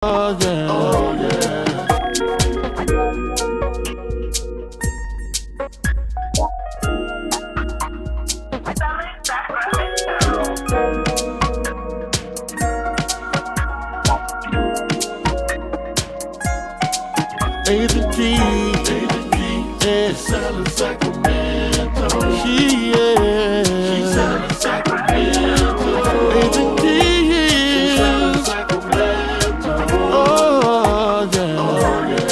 Oh yeah, oh yeah. Agent G, yeah, selling Sacramento. She selling Sacramento. Agent G, she's selling Sacramento. Oh yeah, oh yeah.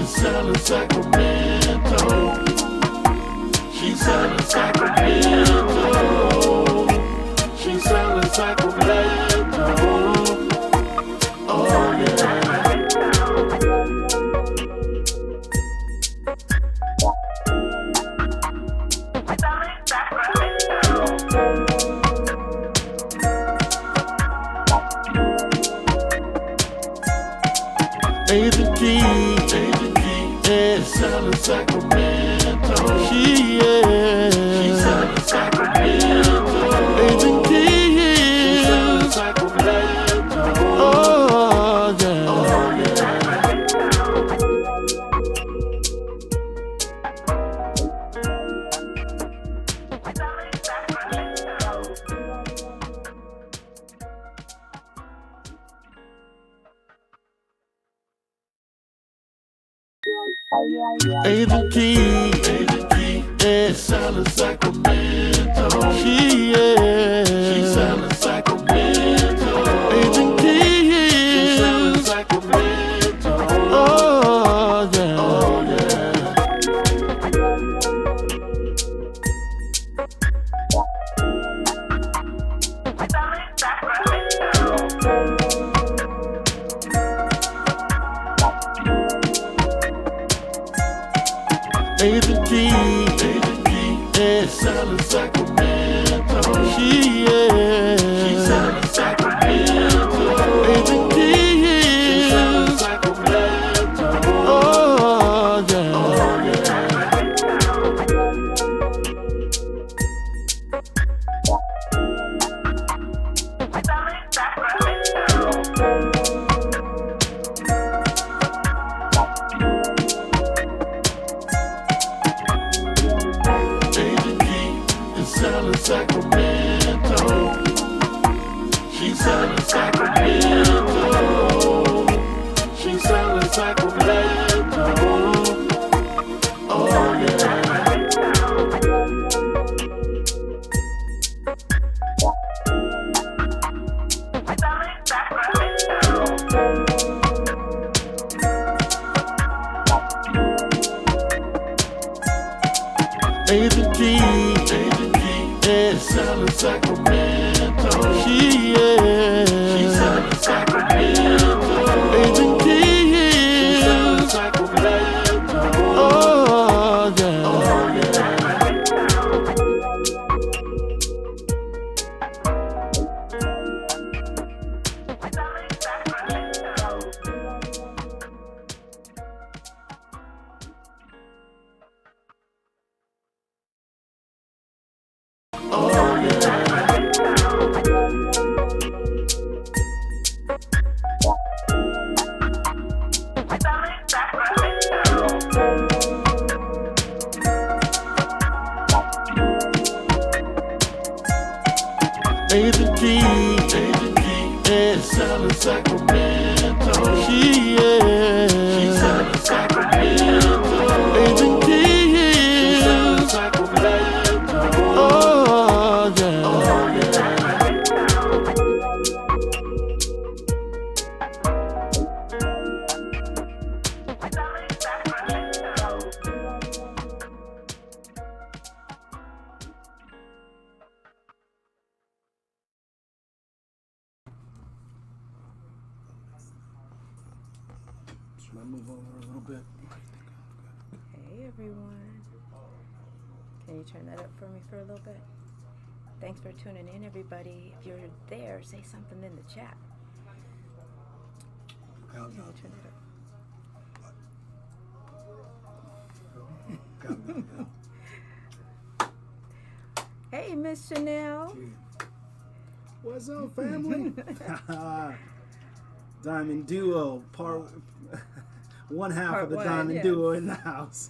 Selling Sacramento. She's selling Sacramento. She's selling Sacramento. Oh yeah. Agent G, yeah, selling Sacramento. She's selling Sacramento. Agent G, she's selling Sacramento. Oh yeah, oh yeah. Agent G, yeah, selling Sacramento. She's selling Sacramento. Agent G, she's selling Sacramento. Oh yeah, oh yeah. Agent G, yeah, selling Sacramento. She's selling Sacramento. Agent G, she's selling Sacramento. Oh yeah, oh yeah. Selling Sacramento. She's selling Sacramento. She's selling Sacramento. Oh yeah. Agent G, yeah, selling Sacramento. She's selling Sacramento. Agent G, she's selling Sacramento. Oh yeah, oh yeah. Oh yeah. Agent G, yeah, selling Sacramento. She's selling Sacramento. Agent G, she's selling Sacramento. Oh yeah, oh yeah. Should I move over a little bit? Hey everyone. Can you turn that up for me for a little bit? Thanks for tuning in, everybody. If you're there, say something in the chat. How's Yeah, that? turn it up. Hey, Miss Chanel. What's up, family? Diamond Duo, one half Part of the one, Diamond yes. Duo in the house.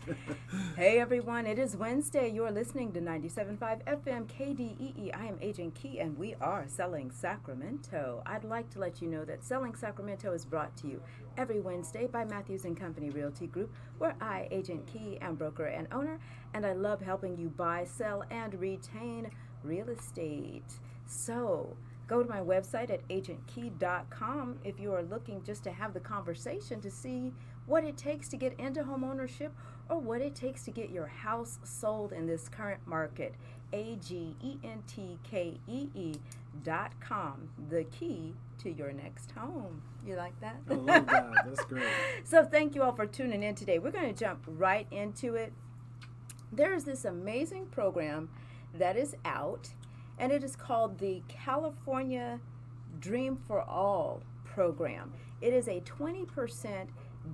Hey, everyone. It is Wednesday. You're listening to 97.5 FM KDEE. I am Agent Key, and we are Selling Sacramento. I'd like to let you know that Selling Sacramento is brought to you every Wednesday by Matthews & Company Realty Group, where I, Agent Key, am broker and owner, and I love helping you buy, sell, and retain real estate. So, go to my website at agentkey.com if you are looking just to have the conversation to see what it takes to get into home ownership or what it takes to get your house sold in this current market. agentkee.com, the key to your next home. You like that? I love that. That's great. So thank you all for tuning in today. We're going to jump right into it. There is this amazing program that is out, and it is called the California Dream for All program. It is a 20%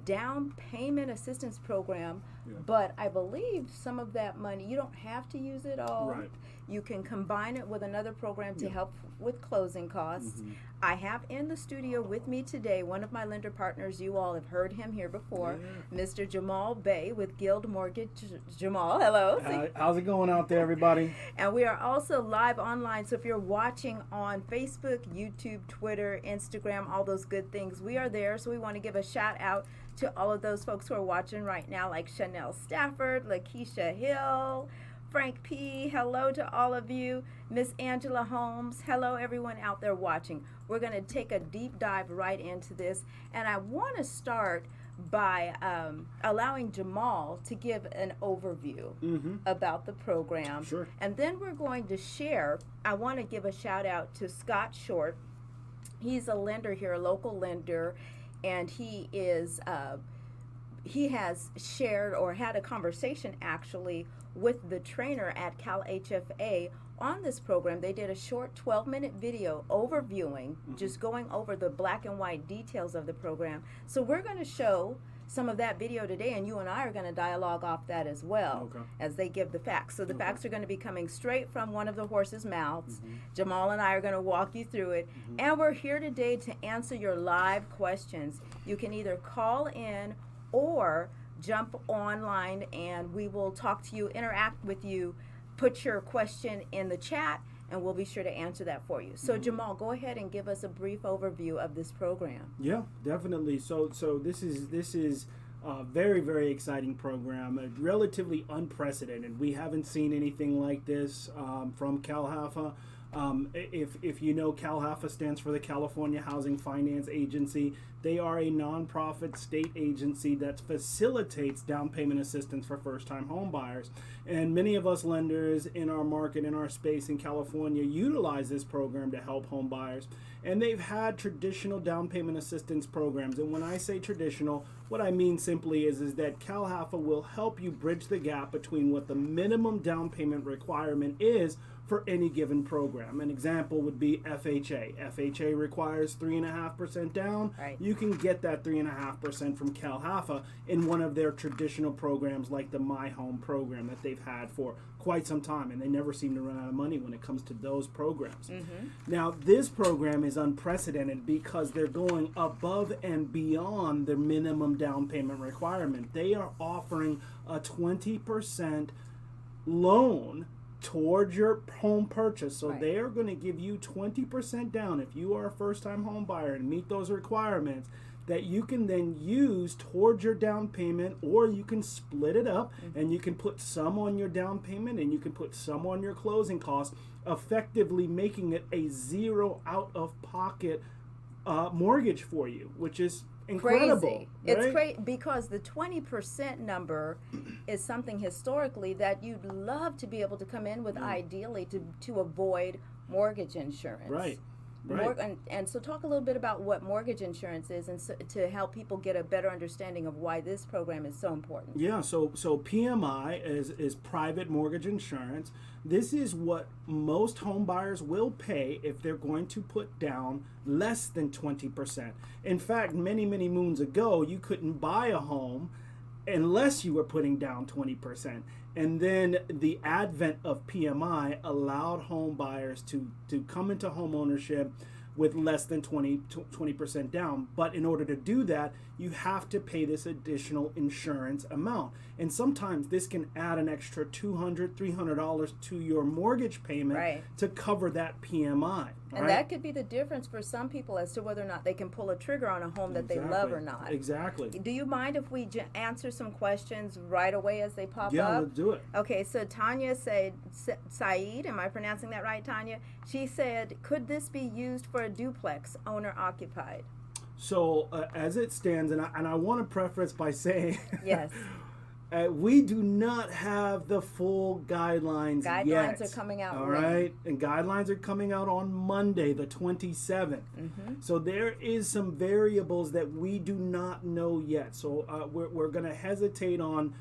down payment assistance program, but I believe some of that money, you don't have to use it all. Right. You can combine it with another program to help with closing costs. I have in the studio with me today one of my lender partners. You all have heard him here before, Mr. Jamal Bey with Guild Mortgage. Jamal, hello. How's it going out there, everybody? And we are also live online, so if you're watching on Facebook, YouTube, Twitter, Instagram, all those good things, we are there. So we want to give a shout out to all of those folks who are watching right now, like Chanel Stafford, Lakeisha Hill, Frank P., hello to all of you. Miss Angela Holmes, hello everyone out there watching. We're going to take a deep dive right into this, and I want to start by allowing Jamal to give an overview about the program. Sure. And then we're going to share. I want to give a shout out to Scott Short. He's a lender here, a local lender, and he has shared or had a conversation actually with the trainer at Cal HFA on this program. They did a short 12-minute video overviewing, just going over the black and white details of the program. So we're going to show some of that video today, and you and I are going to dialogue off that as well as they give the facts. So the facts are going to be coming straight from one of the horse's mouths. Jamal and I are going to walk you through it, and we're here today to answer your live questions. You can either call in or jump online, and we will talk to you, interact with you, put your question in the chat, and we'll be sure to answer that for you. So Jamal, go ahead and give us a brief overview of this program. Yeah, definitely. So this is a very, very exciting program, relatively unprecedented. We haven't seen anything like this from CalHFA. If you know, CalHFA stands for the California Housing Finance Agency. They are a nonprofit state agency that facilitates down payment assistance for first-time home buyers. And many of us lenders in our market, in our space in California, utilize this program to help home buyers. And they've had traditional down payment assistance programs. And when I say traditional, what I mean simply is that CalHFA will help you bridge the gap between what the minimum down payment requirement is for any given program. An example would be FHA. FHA requires 3.5% down. Right. You can get that 3.5% from CalHFA in one of their traditional programs like the My Home program that they've had for quite some time, and they never seem to run out of money when it comes to those programs. Now, this program is unprecedented because they're going above and beyond the minimum down payment requirement. They are offering a 20% loan towards your home purchase. So they are going to give you 20% down if you are a first-time home buyer and meet those requirements, that you can then use towards your down payment, or you can split it up and you can put some on your down payment and you can put some on your closing costs, effectively making it a zero out-of-pocket mortgage for you, which is incredible. Crazy. Right? It's great because the 20% number is something historically that you'd love to be able to come in with, ideally to avoid mortgage insurance. Right. Right. And so talk a little bit about what mortgage insurance is, and so, to help people get a better understanding of why this program is so important. Yeah, so PMI is private mortgage insurance. This is what most home buyers will pay if they're going to put down less than 20%. In fact, many moons ago, you couldn't buy a home unless you were putting down 20%. And then the advent of PMI allowed home buyers to come into home ownership with less than 20% down. But in order to do that, you have to pay this additional insurance amount. And sometimes this can add an extra $200, $300 to your mortgage payment to cover that PMI. And that could be the difference for some people as to whether or not they can pull a trigger on a home that they love or not. Exactly. Do you mind if we answer some questions right away as they pop up? Yeah, let's do it. Okay, so Tanya said, Saeed, am I pronouncing that right, Tanya? She said, could this be used for a duplex, owner occupied? So as it stands, and I want to preface by saying, yes, we do not have the full guidelines yet. Guidelines are coming out. All right, and guidelines are coming out on Monday, the 27th. So there is some variables that we do not know yet. So we're going to hesitate on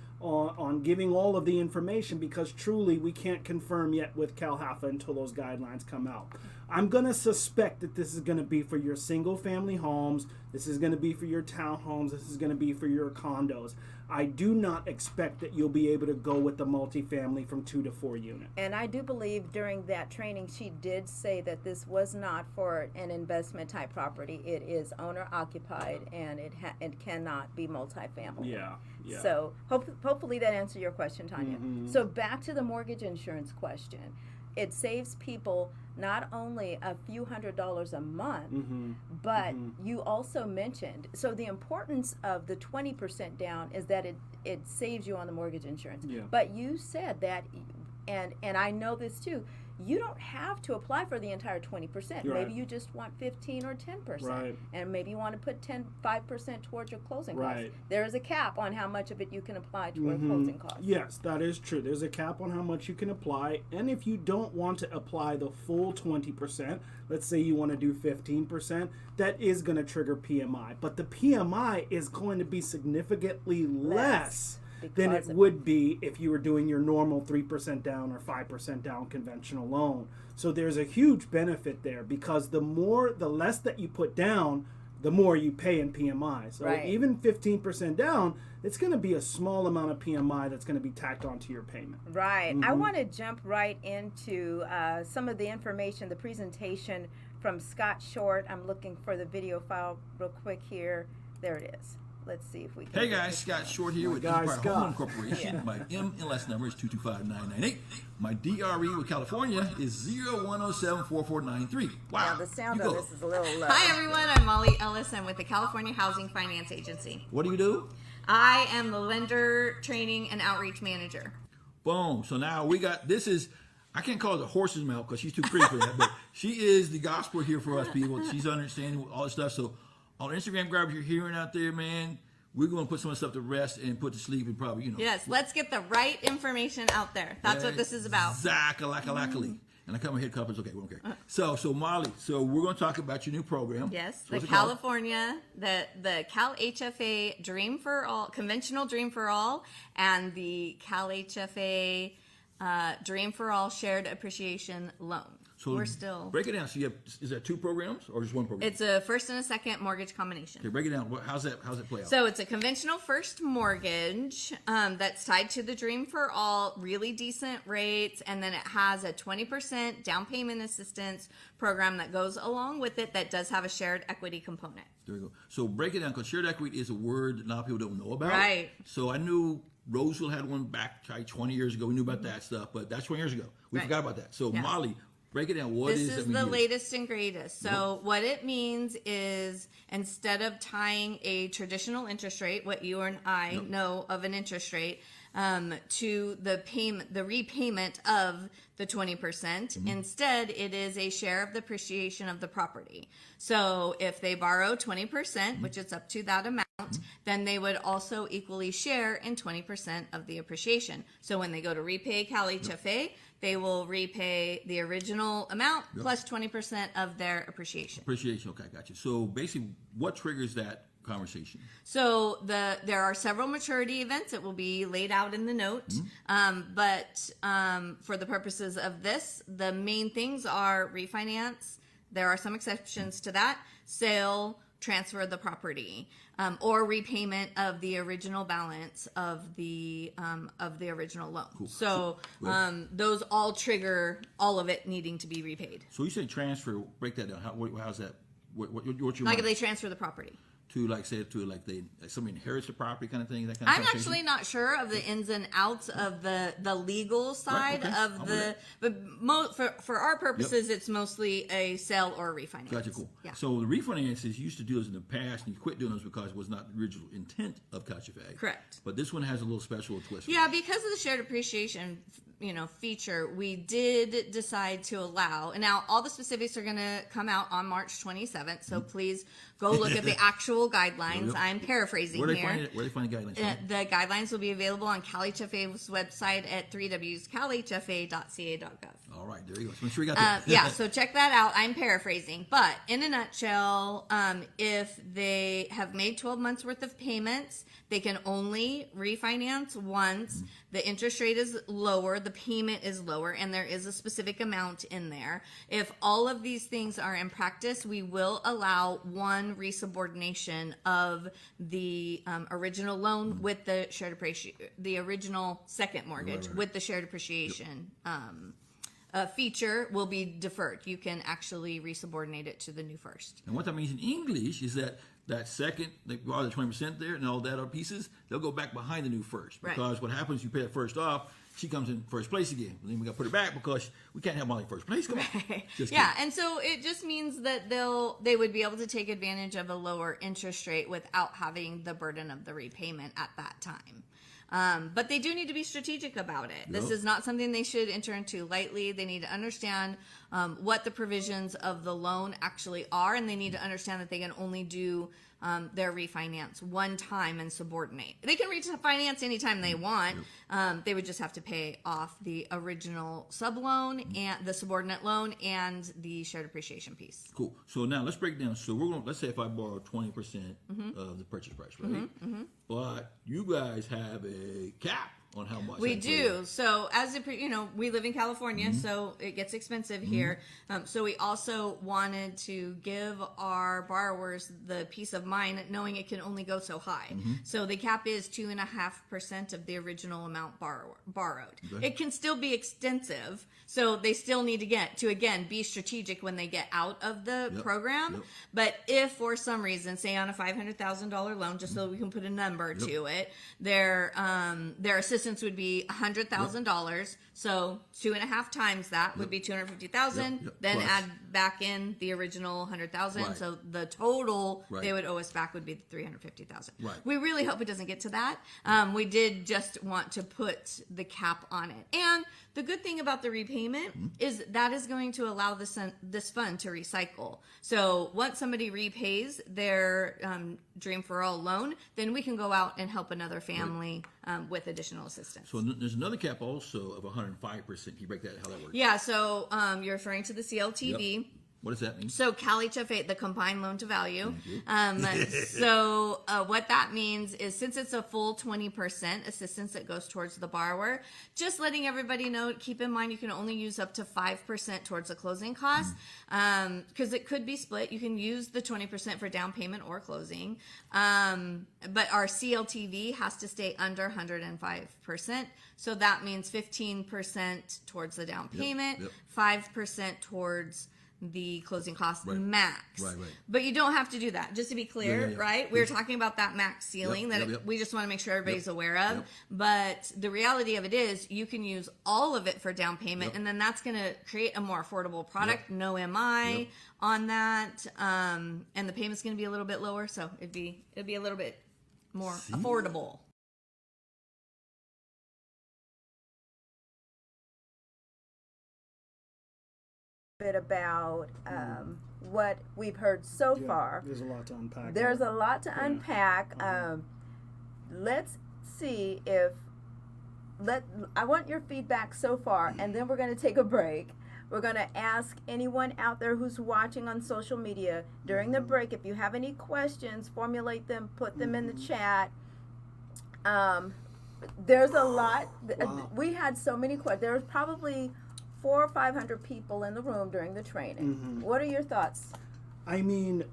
giving all of the information because truly we can't confirm yet with CalHFA until those guidelines come out. I'm going to suspect that this is going to be for your single family homes. This is going to be for your townhomes. This is going to be for your condos. I do not expect that you'll be able to go with the multifamily from 2 to 4 unit. And I do believe during that training she did say that this was not for an investment type property. It is owner occupied, and it cannot be multifamily. Yeah. So hopefully that answered your question, Tanya. So back to the mortgage insurance question. It saves people not only a few $100s a month, but you also mentioned, so the importance of the 20% down is that it saves you on the mortgage insurance. Yeah. But you said that, and I know this too, you don't have to apply for the entire 20%. Right. Maybe you just want 15 or 10%. Right. And maybe you want to put 5% towards your closing costs. Right. There is a cap on how much of it you can apply toward closing costs. Yes, that is true. There's a cap on how much you can apply. And if you don't want to apply the full 20%, let's say you want to do 15%, that is going to trigger PMI. But the PMI is going to be significantly less than it would be if you were doing your normal 3% down or 5% down conventional loan. So there's a huge benefit there because the less that you put down, the more you pay in PMI. So even 15% down, it's going to be a small amount of PMI that's going to be tacked onto your payment. Right. I want to jump right into some of the information, the presentation from Scott Short. I'm looking for the video file real quick here. There it is. Let's see if we can. Hey guys, Scott Short here with Empire Home Loan Corporation. My MLS number is 225-998. My DRE with California is 01074493. Wow. Now the sound of this is a little low. Hi everyone, I'm Molly Ellis. I'm with the California Housing Finance Agency. What do you do? I am the lender training and outreach manager. Boom. So now we got, this is, I can't call it a horse's mouth because she's too pretty for that, but she is the gospel here for us people. She's understanding all this stuff. So on Instagram, grab what you're hearing out there, man. We're going to put some of the stuff to rest and put to sleep and probably, Yes, let's get the right information out there. That's what this is about. Zakalakalakalakali. And I cut my head couples. Okay, okay. So Molly, so we're going to talk about your new program. Yes, So the California, the Cal HFA Dream for All, Conventional Dream for All, and the Cal HFA Dream for All Shared Appreciation Loan. So we're still break it down. So is that 2 programs or just 1 program? It's a first and a second mortgage combination. Okay, break it down. How's it play out? So it's a conventional first mortgage that's tied to the Dream for All, really decent rates, and then it has a 20% down payment assistance program that goes along with it that does have a shared equity component. There we go. So break it down because shared equity is a word that a lot of people don't know about. Right. So I knew Roseville had one back 20 years ago. We knew about that stuff, but that's 20 years ago. We forgot about that. So Molly, break it down. What is This is the latest and greatest. So what it means is instead of tying a traditional interest rate, what you and I know of an interest rate, to the repayment of the 20%, instead it is a share of the appreciation of the property. So if they borrow 20%, which is up to that amount, then they would also equally share in 20% of the appreciation. So when they go to repay Cal HFA, they will repay the original amount plus 20% of their appreciation. Appreciation. Okay, got you. So basically, what triggers that conversation? So there are several maturity events that will be laid out in the note, but for the purposes of this, the main things are refinance. There are some exceptions to that: sale, transfer of the property, or repayment of the original balance of the original loan. Cool. So those all trigger all of it needing to be repaid. So you say transfer. Break that down. How's that? What you Like want? if they transfer the property. To like say to like somebody inherits the property kind of thing, that kind of I'm conversation? actually not sure of the ins and outs of the legal side okay. of but for our purposes, it's mostly a sale or a refinance. Gotcha, cool. Yeah. So the refinances you used to do those in the past, and you quit doing those because it was not the original intent of Cafe. Correct. But this one has a little special twist. Yeah, because of the shared appreciation, feature, we did decide to allow, and now all the specifics are going to come out on March 27th. So please go look at the actual guidelines. Yep. I'm paraphrasing Where they here. find it? Where they find the guidelines? The guidelines will be available on CalHFA's website at www.calhfa.ca.gov. All right, there you go. So make sure you got that. Yeah, so check that out. I'm paraphrasing. But in a nutshell, if they have made 12 months worth of payments, they can only refinance once. The interest rate is lower, the payment is lower, and there is a specific amount in there. If all of these things are in practice, we will allow one resubordination of the original loan with the shared appreciation, the original second mortgage with the shared appreciation. Feature will be deferred. You can actually resubordinate it to the new first. And what that means in English is that second, they borrow the 20% there and all that other pieces, they'll go back behind the new first. Right. Because what happens, you pay that first off, she comes in first place again. And then we got to put her back because we can't have Molly in first place. Come on. Just Yeah, kidding. and so it just means that they would be able to take advantage of a lower interest rate without having the burden of the repayment at that time. But they do need to be strategic about it. This is not something they should enter into lightly. They need to understand what the provisions of the loan actually are, and they need to understand that they can only do their refinance one time and subordinate. They can refinance anytime they want. They would just have to pay off the original sub loan and the subordinate loan and the shared appreciation piece. Cool. So now let's break down. So let's say if I borrow 20% of the purchase price, right? But you guys have a cap on how much. We do. So as we live in California, so it gets expensive here. So we also wanted to give our borrowers the peace of mind knowing it can only go so high. So the cap is 2.5% of the original amount borrowed. Okay. It can still be extensive. So they still need to again, be strategic when they get out of the program. Yep. But if for some reason, say on a $500,000 loan, just so we can put a number to it, their assistance would be $100,000. So 2.5 times that would be $250,000. Then Plus. add back in the original $100,000. Right. So the total Right. they would owe us back would be $350,000. Right. We really hope it doesn't get to that. We did just want to put the cap on it. And the good thing about the repayment is that is going to allow this fund to recycle. So once somebody repays their Dream for All loan, then we can go out and help another family with additional assistance. So there's another cap also of 105%. Can you break that? How that works? Yeah, so you're referring to the CLTV. Yep. What does that mean? So CalHFA, the combined loan to value. So what that means is since it's a full 20% assistance that goes towards the borrower, just letting everybody know, keep in mind you can only use up to 5% towards the closing cost because it could be split. You can use the 20% for down payment or closing. But our CLTV has to stay under 105%. So that means 15% towards the down payment, 5% towards the closing cost max. Right. But you don't have to do that. Just to be clear, right? We're talking about that max ceiling that we just want to make sure everybody's aware of. But the reality of it is you can use all of it for down payment and then that's going to create a more affordable product. No MI on that. And the payment's going to be a little bit lower. So it'd be a little bit more affordable. Bit about what we've heard so far. There's a lot to unpack. There's there. a lot to unpack. Let's see if I want your feedback so far, and then we're going to take a break. We're going to ask anyone out there who's watching on social media during the break, if you have any questions, formulate them, put them in the chat. There's a lot. Wow. We had so many questions. There was probably 400 or 500 people in the room during the training. What are your thoughts? I mean,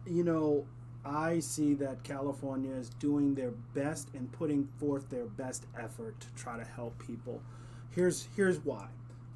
I see that California is doing their best and putting forth their best effort to try to help people. Here's why.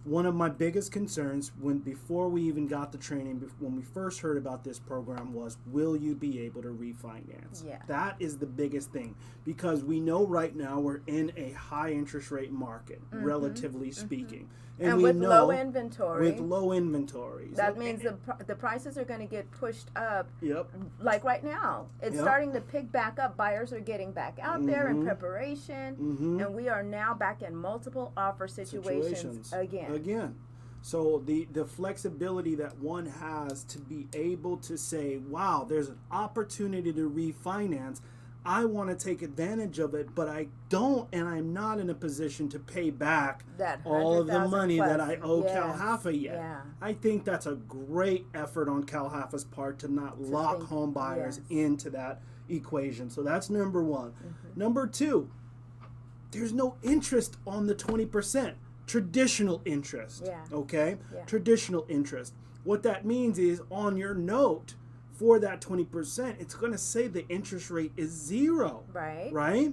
One of my biggest concerns before we even got the training, when we first heard about this program, was, will you be able to refinance? Yeah. That is the biggest thing, because we know right now we're in a high interest rate market, relatively speaking. And we with know low inventory. With low inventories. That means the prices are going to get pushed up. Yep. Like right now, it's starting to pick back up. Buyers are getting back out there in preparation, and we are now back in multiple offer situations again. So the flexibility that one has to be able to say, wow, there's an opportunity to refinance. I want to take advantage of it, but I don't, and I'm not in a position to pay back that all of the money plus. that I owe Yes. Cal Haffa yet. Yeah. I think that's a great effort on Cal Haffa's part to not lock home buyers into that equation. So that's number one. Number two, there's no interest on the 20%. Traditional interest. Yeah. Okay? Yeah. Traditional interest. What that means is, on your note, for that 20%, it's going to say the interest rate is 0. Right. Right?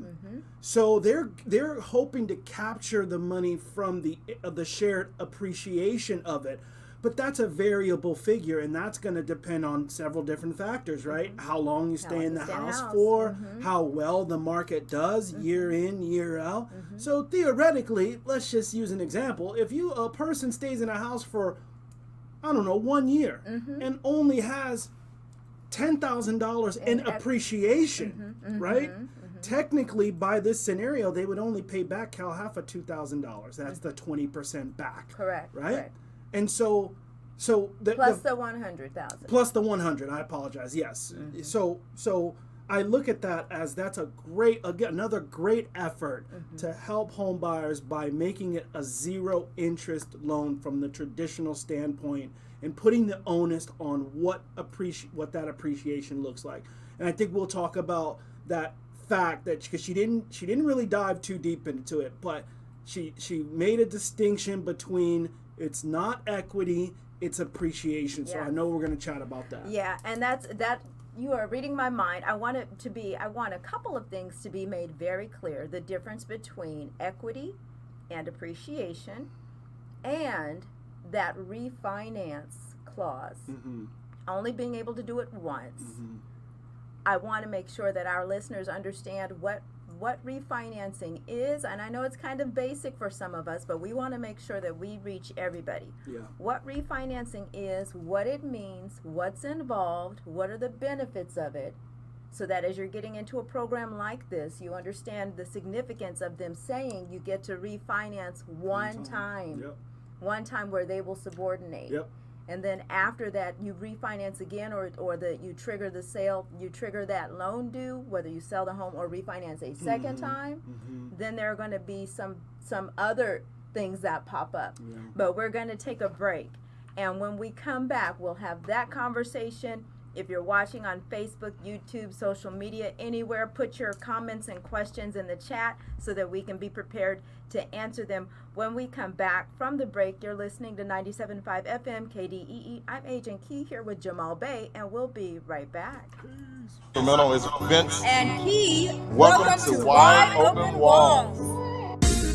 So they're hoping to capture the money from the shared appreciation of it. But that's a variable figure, and that's going to depend on several different factors, right? How long you stay in the house for, how well the market does year in, year out. So theoretically, let's just use an example. If a person stays in a house for, I don't know, 1 year and only has $10,000 in appreciation, right? Technically, by this scenario, they would only pay back Cal Haffa $2,000. That's the 20% back. Correct. Right? Correct. And so plus the 100,000. Plus the 100. I apologize. Yes. So I look at that as that's another great effort to help home buyers by making it a 0 interest loan from the traditional standpoint, and putting the onus on what that appreciation looks like. And I think we'll talk about that fact, that because she didn't really dive too deep into it, but she made a distinction between, it's not equity, it's appreciation. So I know we're going to chat about that. Yeah, and that you are reading my mind. I want a couple of things to be made very clear. The difference between equity and appreciation, and that refinance clause. Only being able to do it once. I want to make sure that our listeners understand what refinancing is, and I know it's kind of basic for some of us, but we want to make sure that we reach everybody. What refinancing is, what it means, what's involved, what are the benefits of it, so that as you're getting into a program like this, you understand the significance of them saying you get to refinance one time. One time where they will subordinate. And then after that, you refinance again, or you trigger the sale, you trigger that loan due, whether you sell the home or refinance a second time. Then there are going to be some other things that pop up. But we're going to take a break. And when we come back, we'll have that conversation. If you're watching on Facebook, YouTube, social media, anywhere, put your comments and questions in the chat so that we can be prepared to answer them when we come back from the break. You're listening to 97.5 FM KDEE. I'm Agent Key here with Jamal Bey, and we'll be right back. Sacramento is Vince And Key, welcome to Wide Open Walls.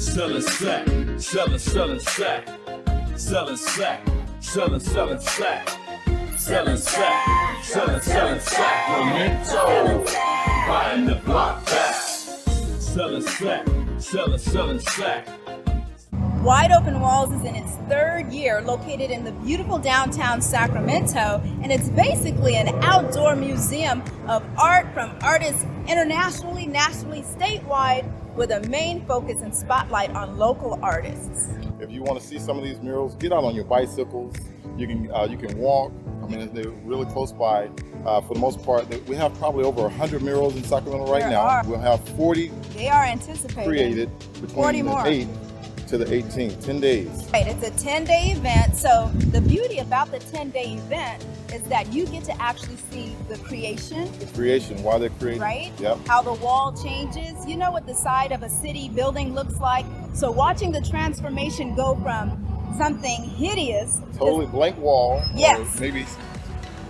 Selling sack, selling sack, selling sack, selling sack, selling sack, selling Sacramento, buying the block back. Selling sack, selling sack. Wide Open Walls is in its 3rd year, located in the beautiful downtown Sacramento, and it's basically an outdoor museum of art from artists internationally, nationally, statewide, with a main focus and spotlight on local artists. If you want to see some of these murals, get out on your bicycles. You can walk. I mean, they're really close by. For the most part, we have probably over 100 murals in Sacramento right now. We'll have 40 They are anticipated. created between 40 more. 8 to the 18th, 10 days. Right, it's a 10-day event. So the beauty about the 10-day event is that you get to actually see the creation, The creation, why they're creating. right? Yep. How the wall changes. You know what the side of a city building looks like. So watching the transformation go from something hideous, Totally blank wall. Yes. Or maybe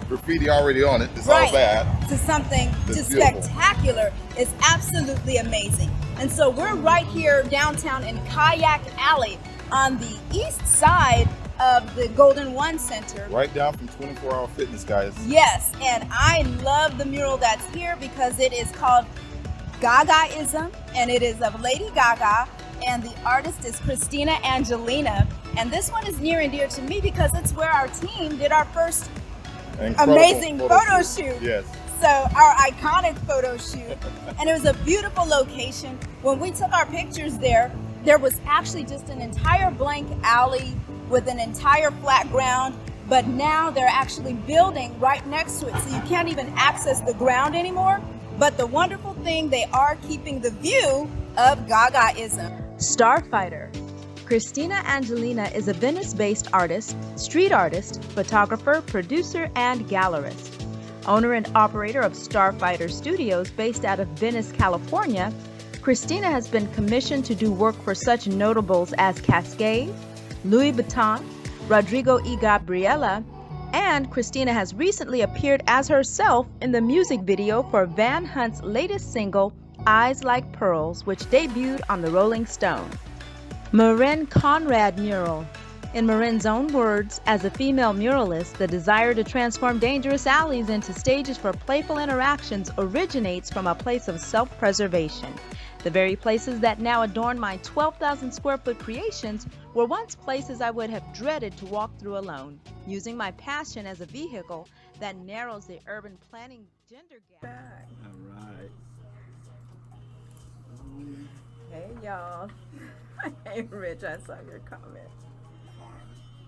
graffiti already on it. It's right, all bad. to something It's just beautiful. spectacular is absolutely amazing. And so we're right here downtown in Kayak Alley on the east side of the Golden One Center. Right down from 24-hour fitness, guys. Yes, and I love the mural that's here because it is called Gagaism, and it is of Lady Gaga, and the artist is Christina Angelina. And this one is near and dear to me because it's where our team did our first Incredible amazing photo shoot. Yes. So our iconic photo shoot, and it was a beautiful location. When we took our pictures there was actually just an entire blank alley with an entire flat ground, but now they're actually building right next to it, so you can't even access the ground anymore. But the wonderful thing, they are keeping the view of Gagaism. Starfighter. Christina Angelina is a Venice-based artist, street artist, photographer, producer, and gallerist. Owner and operator of Starfighter Studios based out of Venice, California, Christina has been commissioned to do work for such notables as Cascade, Louis Vuitton, Rodrigo y Gabriela, and Christina has recently appeared as herself in the music video for Van Hunt's latest single, Eyes Like Pearls, which debuted on the Rolling Stone. Marin Conrad Mural. In Marin's own words, as a female muralist, the desire to transform dangerous alleys into stages for playful interactions originates from a place of self-preservation. The very places that now adorn my 12,000 square foot creations were once places I would have dreaded to walk through alone, using my passion as a vehicle that narrows the urban planning gender gap. All right. Hey y'all. Hey Rich, I saw your comment.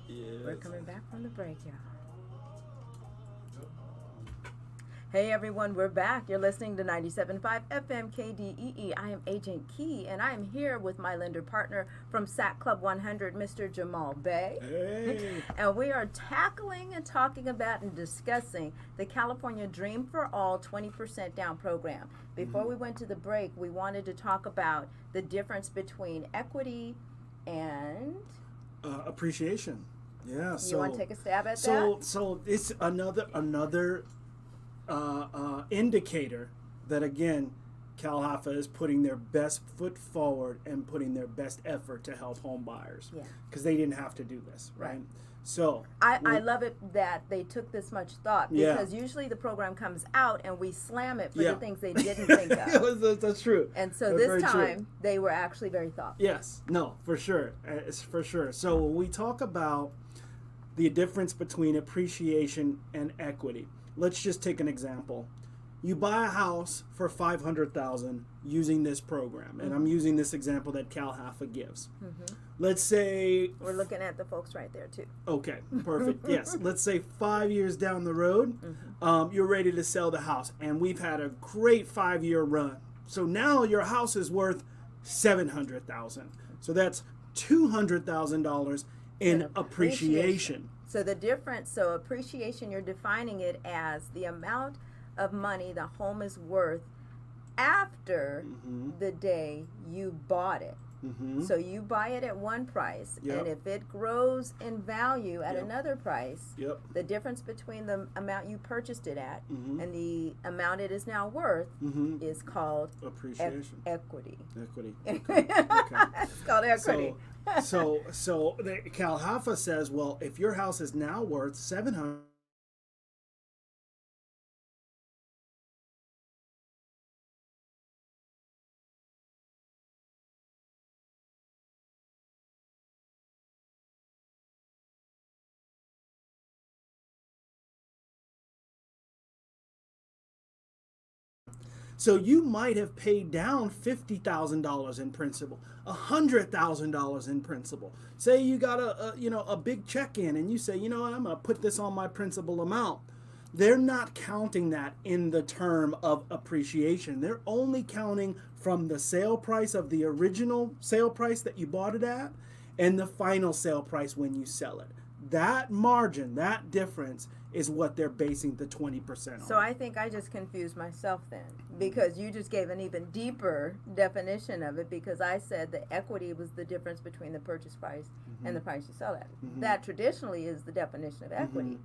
Yes. We're coming back from the break, y'all. Hey everyone, we're back. You're listening to 97.5 FM KDEE. I am Agent Key, and I am here with my lender partner from Sac Club 100, Mr. Jamal Bey. Hey. And we are tackling and talking about and discussing the California Dream for All 20% Down program. Before we went to the break, we wanted to talk about the difference between equity and... Appreciation. Yeah. You want to take a stab at So that? so it's another indicator that again Cal Haifa is putting their best foot forward and putting their best effort to help home buyers. Yeah. Because they didn't have to do this, right? Right. So I love it that they took this much thought, Yeah. because usually the program comes out and we slam it for Yeah. the things they didn't think of. that's true. And so That's this very true. time they were actually very thoughtful. Yes, no, for sure. It's for sure. So when we talk about the difference between appreciation and equity, let's just take an example. You buy a house for $500,000 using this program, and I'm using this example that Cal Haifa gives. Let's say, We're looking at the folks right there too. okay, perfect. Yes, let's say 5 years down the road, you're ready to sell the house, and we've had a great 5-year run. So now your house is worth $700,000. So that's $200,000 in appreciation. So the difference, so appreciation, you're defining it as the amount of money the home is worth after the day you bought it. So you buy it at one price, Yep. and if it grows in value at Yep. another price, Yep. the difference between the amount you purchased it at and the amount it is now worth is called Appreciation. equity. Equity. It's called equity. So the Cal Haifa says, well, if your house is now worth $700,000. So you might have paid down $50,000 in principal, $100,000 in principal. Say you got a big check in, and you say, you know what, I'm gonna put this on my principal amount. they're not counting that in the term of appreciation. They're only counting from the sale price of the original sale price that you bought it at and the final sale price when you sell it. That margin, that difference is what they're basing the 20% on. So I think I just confused myself then, because you just gave an even deeper definition of it, because I said the equity was the difference between the purchase price and the price you sell at. That traditionally is the definition of equity.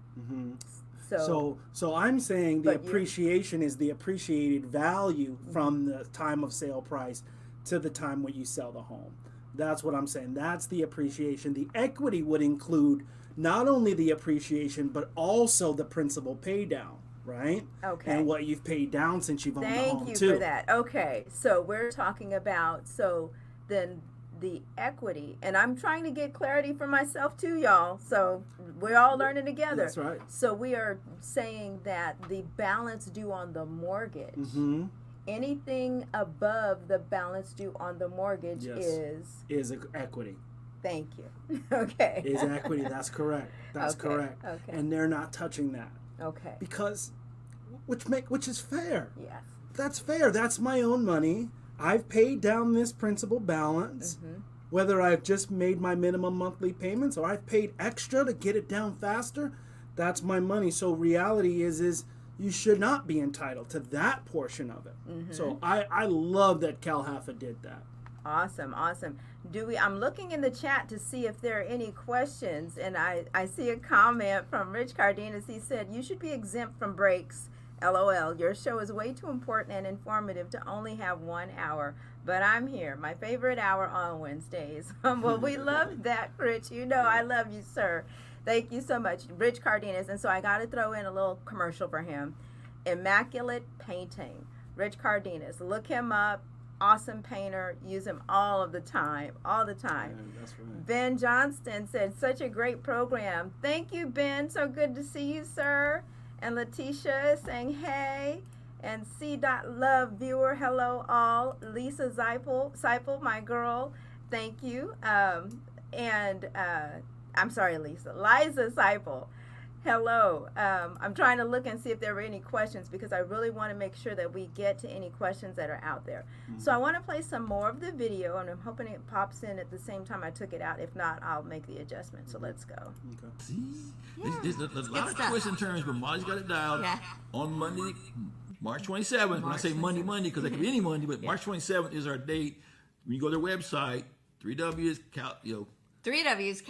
So I'm saying the But you're- appreciation is the appreciated value from the time of sale price to the time when you sell the home. That's what I'm saying. That's the appreciation. The equity would include not only the appreciation, but also the principal pay down, right? Okay. And what you've paid down since you've owned the home Thank you too. for that. Okay, so we're talking about, so then the equity, and I'm trying to get clarity for myself too, y'all. So we're all learning together. That's right. So we are saying that the balance due on the mortgage, anything above the balance due on the mortgage Yes. is equity. Thank you. Okay. Is equity. That's correct. That's Okay, correct. okay. And they're not touching that Okay. because, which is fair. Yes. That's fair. That's my own money. I've paid down this principal balance, whether I've just made my minimum monthly payments or I've paid extra to get it down faster. That's my money. So reality is you should not be entitled to that portion of it. So I love that CalHFA did that. Awesome, awesome. I'm looking in the chat to see if there are any questions, and I see a comment from Rich Cardenas. He said, "You should be exempt from breaks. LOL. Your show is way too important and informative to only have 1 hour, but I'm here. My favorite hour on Wednesdays." Well, we love that, Rich. You know I love you, sir. Thank you so much, Rich Cardenas. And so I got to throw in a little commercial for him. Immaculate Painting. Rich Cardenas. Look him up. Awesome painter. Use him all of the time. All the time. And that's right. Ben Johnston said, "Such a great program." Thank you, Ben. So good to see you, sir. And Letitia is saying, "Hey." And C.Love viewer, hello all. Lisa Seipel, my girl, thank you. I'm sorry, Lisa. Liza Seipel, hello. I'm trying to look and see if there were any questions, because I really want to make sure that we get to any questions that are out there. So I want to play some more of the video, and I'm hoping it pops in at the same time I took it out. If not, I'll make the adjustment. So let's go. See? There's a lot of twists and turns, but Molly's got it dialed. Yeah. On Monday, March 27th, when I say Monday, because it could be any Monday, but March 27th is our date. When you go to their website, 3Ws, 3Ws,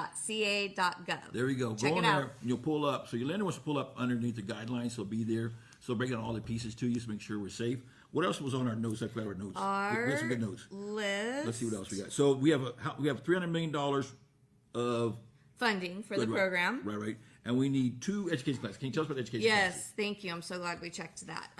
calhfa.ca.gov. there we go. Check Go it on out. there. You'll pull up. So your lender wants to pull up underneath the guidelines, so be there. So breaking all the pieces to you to make sure we're safe. What else was on our notes? I forgot our notes. We had some good notes. List. Let's see what else we got. So we have $300 million of funding for the program. Right. And we need 2 education classes. Can you tell us about the education classes? Yes, thank you. I'm so glad we checked that.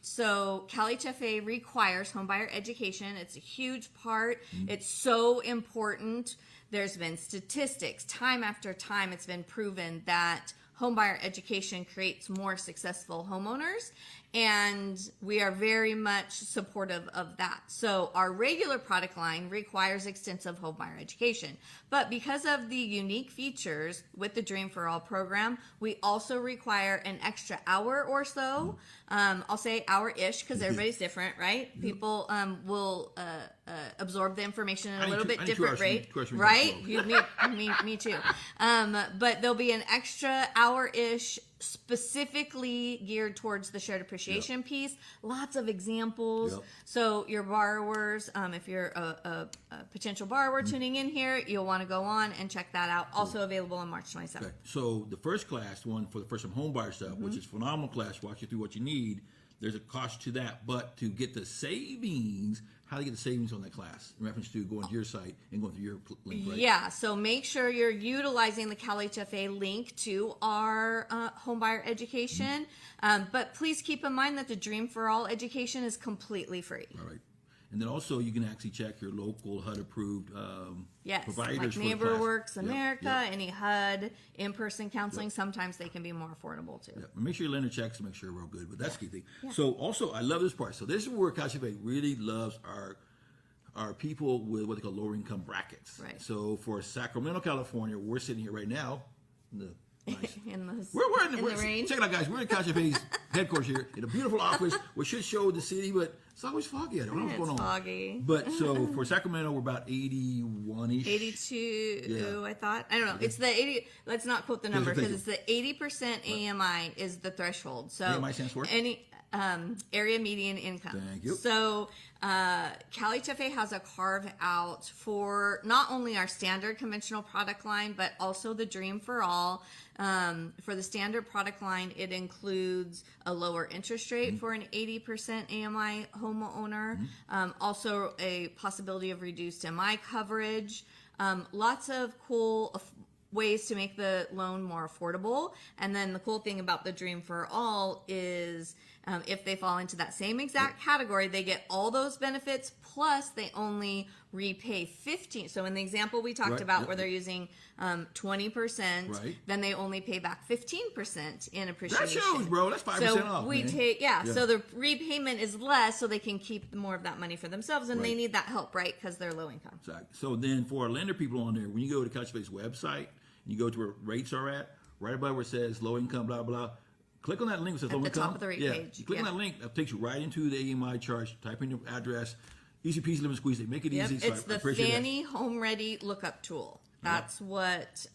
So CalHFA requires homebuyer education. It's a huge part. It's so important. There's been statistics, time after time, it's been proven that homebuyer education creates more successful homeowners, and we are very much supportive of that. So our regular product line requires extensive homebuyer education, but because of the unique features with the Dream for All program, we also require an extra hour or so. I'll say hour-ish because everybody's different, right? People will absorb the information at a little bit different rate, right? Me too. But there'll be an extra hour-ish specifically geared towards the shared appreciation piece. Lots of examples. So your borrowers, if you're a potential borrower tuning in here, you'll want to go on and check that out. Also available on March 27th. Okay. So the first class, one for the first-time home buyer stuff, which is a phenomenal class, walk you through what you need. There's a cost to that, but to get the savings, how to get the savings on that class in reference to going to your site and going through your link, right? Yeah, so make sure you're utilizing the CalHFA link to our homebuyer education. But please keep in mind that the Dream for All education is completely free. All right. And then also you can actually check your local HUD-approved Yes, providers like for the class. NeighborWorks America, Yep. any HUD, in-person counseling. Sometimes they can be more affordable too. Yep. Make sure your lender checks to make sure we're all good. But that's the key thing. So also, I love this part. So this is where CalHFA really loves our people with what they call lower income brackets. Right. So for Sacramento, California, we're sitting here right now. Nice. in those We're in in the rain. Check it out, guys. We're in Cal HFA's headquarters here in a beautiful office, which should show the city, but it's always foggy. I don't know what's It's going on. foggy. But so for Sacramento, we're about 81-ish. 82, Yeah. I thought. I don't know. It's the 80. Let's not quote the number Thank because you. it's the 80% AMI is the threshold. So AMI stands for? any area median income. Thank you. So Cal HFA has a carve out for not only our standard conventional product line, but also the Dream for All. For the standard product line, it includes a lower interest rate for an 80% AMI homeowner, also a possibility of reduced MI coverage, lots of cool ways to make the loan more affordable. And then the cool thing about the Dream for All is if they fall into that same exact category, they get all those benefits, plus they only repay 15. So in the example we talked Right, about yep. where they're using 20%, Right. then they only pay back 15% in appreciation. That shows, bro. That's 5% So off. we man. take, so the repayment is less so they can keep more of that money for themselves, and they Right. need that help, right? Because they're low income. Exactly. So then for our lender people on there, when you go to Cal HFA's website, you go to where rates are at, right above where it says low income, blah, blah. Click on that link that says At low the income. top of the rate yeah. page, You click on yeah. that link, that takes you right into the AMI charge. Type in your address. Easy peasy, lemon squeeze. They make it Yep, easy. So it's I the appreciate that. Fannie Home Ready lookup tool. That's what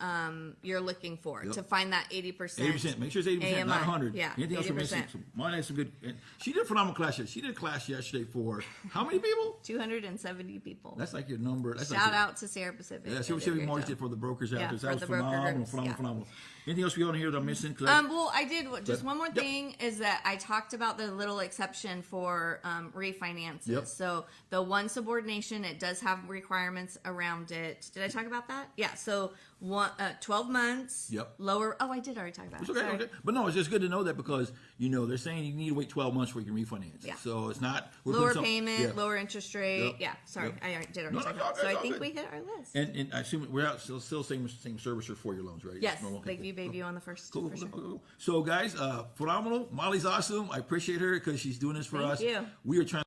you're looking for Yep. to find that 80%. 80%. Make sure it's 80%, not AMI. 100. Yeah, Anything else? 80%. Mine had some good. And she did a phenomenal class. She did a class yesterday for how many people? 270 people. That's like your number. That's like Shout your, out to Sarah Pacific. Yeah, They see what did a Chevy great Morris job. did for the brokers out Yeah, there. for That was the broker phenomenal, groups, yeah. phenomenal. Anything else we want to hear that I'm missing? 'Cause Well, I did just one more Yep. thing is that I talked about the little exception for refinances. Yep. So the one subordination, it does have requirements around it. Did I talk about that? Yeah. So 12 months. Yep. Lower. Oh, I did already talk about It's it. okay, Sorry. okay. But no, it's just good to know that because, they're saying you need to wait 12 months before you can refinance. Yeah. So it's not. we're Lower putting some- payment, yeah. lower interest rate. Yep. Yeah. Sorry, Yep. I already did already No, no, talk no, about it. it's So I all think good. we hit our list. And I assume we're out still same servicer for your loans, right? Yes, Normal. Okay, Lakeview Bayview on the first. Cool, for cool, sure. cool, cool. So guys, phenomenal. Molly's awesome. I appreciate her because she's doing this for Thank us. you. We are trying.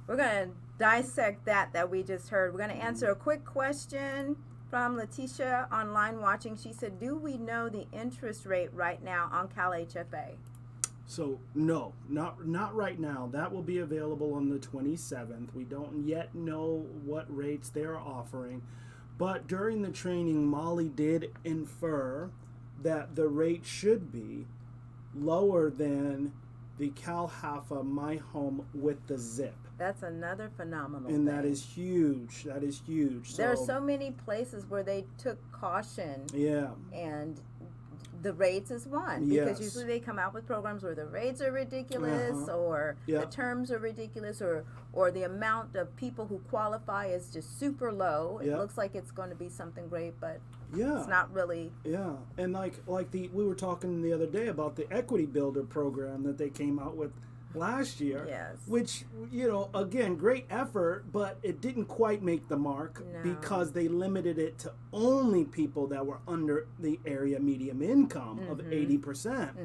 We're going to dissect that we just heard. We're going to answer a quick question from Letitia online watching. She said, do we know the interest rate right now on Cal HFA? So no, not right now. That will be available on the 27th. We don't yet know what rates they're offering, but during the training, Molly did infer that the rate should be lower than the Cal HFA My Home with the zip, That's another phenomenal and thing. that is huge. That is huge. There are so many places where they took caution, yeah. and the rates is one, because Yes. usually they come out with programs where the rates are ridiculous, or Yeah. the terms are ridiculous, or the amount of people who qualify is just super low. It Yeah. looks like it's going to be something great, but Yeah. it's not really. Yeah, and like we were talking the other day about the Equity Builder program that they came out with last year. Yes. Which, again, great effort, but it didn't quite make the mark No. because they limited it to only people that were under the area medium income of 80%.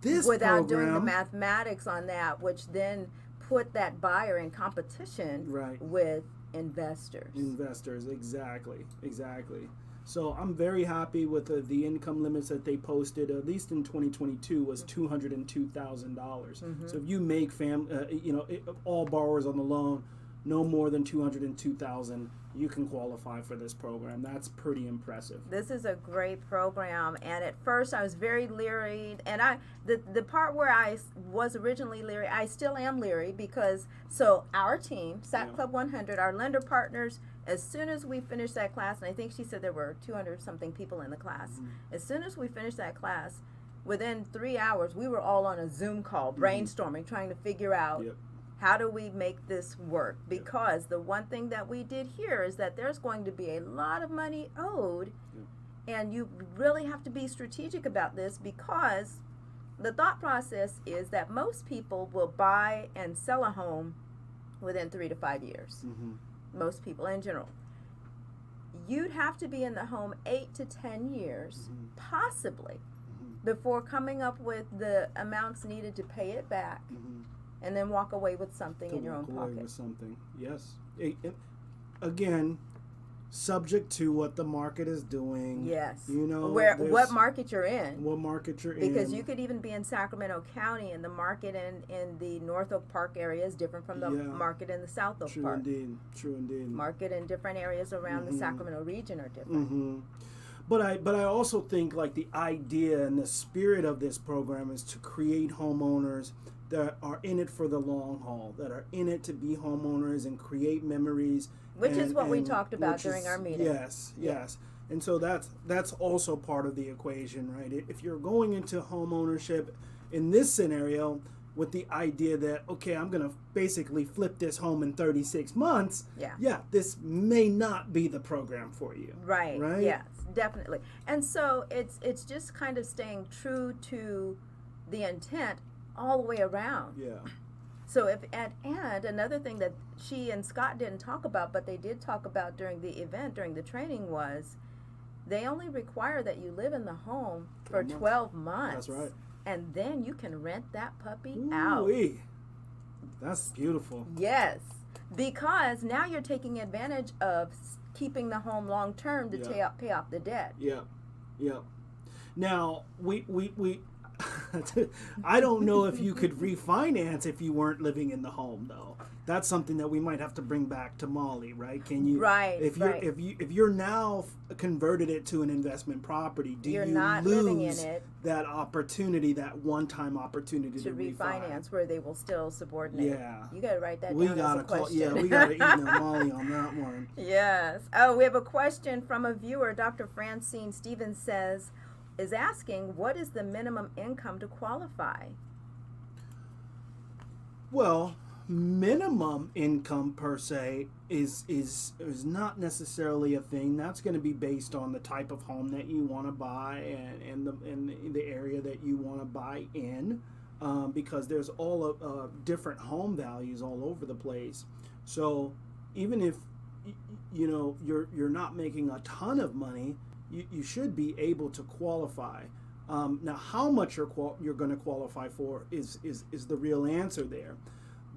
This Without doing the program, mathematics on that, which then put that buyer in competition Right. with investors. investors, exactly. So I'm very happy with the income limits that they posted, at least in 2022, was $202,000. So if you make all borrowers on the loan no more than $202,000, you can qualify for this program. That's pretty impressive. This is a great program, and at first I was very leery, and the part where I was originally leery, I still am leery, because our team, Sac Club 100, our lender partners, as soon as we finished that class, and I think she said there were 200 something people in the class, as soon as we finished that class, within 3 hours we were all on a Zoom call brainstorming, trying to figure out Yep. how do we make this work? Because the one thing that we did here is that there's going to be a lot of money owed, and you really have to be strategic about this, because the thought process is that most people will buy and sell a home within 3 to 5 years. Most people in general. You'd have to be in the home 8 to 10 years, possibly, before coming up with the amounts needed to pay it back, and then walk away with something in your own Walk away pocket. with something. Yes. Again, subject to what the market is doing. Yes. You know, what there's- market you're in. What market you're Because in. you could even be in Sacramento County, and the market in the North Oak Park area is different from the Yeah. market in the South Oak True Park. indeed. True indeed. Market in different areas around the Sacramento region are different. Mm-hmm. But I also think like the idea and the spirit of this program is to create homeowners that are in it for the long haul, that are in it to be homeowners and create memories. Which is what we and talked about which during is- our meeting. Yes, yes. And so that's also part of the equation, right? If you're going into home ownership in this scenario with the idea that, okay, I'm going to basically flip this home in 36 months, Yeah. this may not be the program for you. Right. Right? Yes, definitely. And so it's just kind of staying true to the intent all the way around. Yeah. So and another thing that she and Scott didn't talk about, but they did talk about during the event, during the training, was they only require that you live in the home for 12 months. That's right. And then you can rent that puppy out. Ooh-wee. That's beautiful. Yes, because now you're taking advantage of keeping the home long term to Yeah. pay off the debt. Yeah. Yeah. Now, we I don't know if you could refinance if you weren't living in the home, though. That's something that we might have to bring back to Molly, right? Can you? Right, If you're right. if you're now converted it to an investment property, do You're you not lose living in it. that opportunity, that one-time opportunity To to refinance where they will still subordinate. Yeah. You got to write that We down as gotta a call. question. Yeah, we gotta email Molly on that one. Yes. Oh, we have a question from a viewer. Dr. Francine Stevens is asking, what is the minimum income to qualify? Well, minimum income per se is not necessarily a thing. That's going to be based on the type of home that you want to buy and the area that you want to buy in, because there's all of different home values all over the place. So even if you know you're not making a ton of money, you should be able to qualify. Now, how much you're going to qualify for is the real answer there.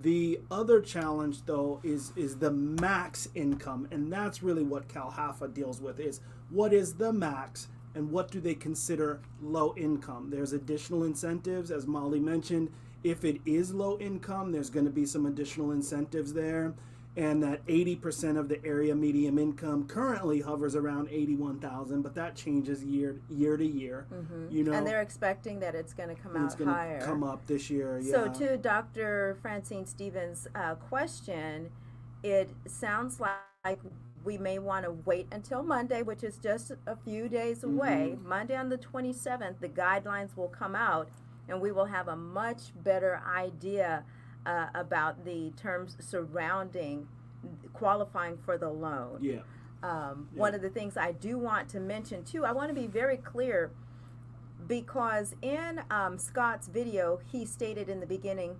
The other challenge, though, is the max income, and that's really what CalHAFA deals with, is what is the max and what do they consider low income. There's additional incentives, as Molly mentioned. If it is low income, there's going to be some additional incentives there, and that 80% of the area median income currently hovers around 81,000, but that changes year to year. You know, And they're expecting that it's going to come it's out going higher. to come up this year. Yeah. So to Dr. Francine Stevens' question, it sounds like we may want to wait until Monday, which is just a few days away. Monday on the 27th, the guidelines will come out, and we will have a much better idea about the terms surrounding qualifying for the loan. Yeah. One of the things I do want to mention too, I want to be very clear, because in Scott's video, he stated in the beginning,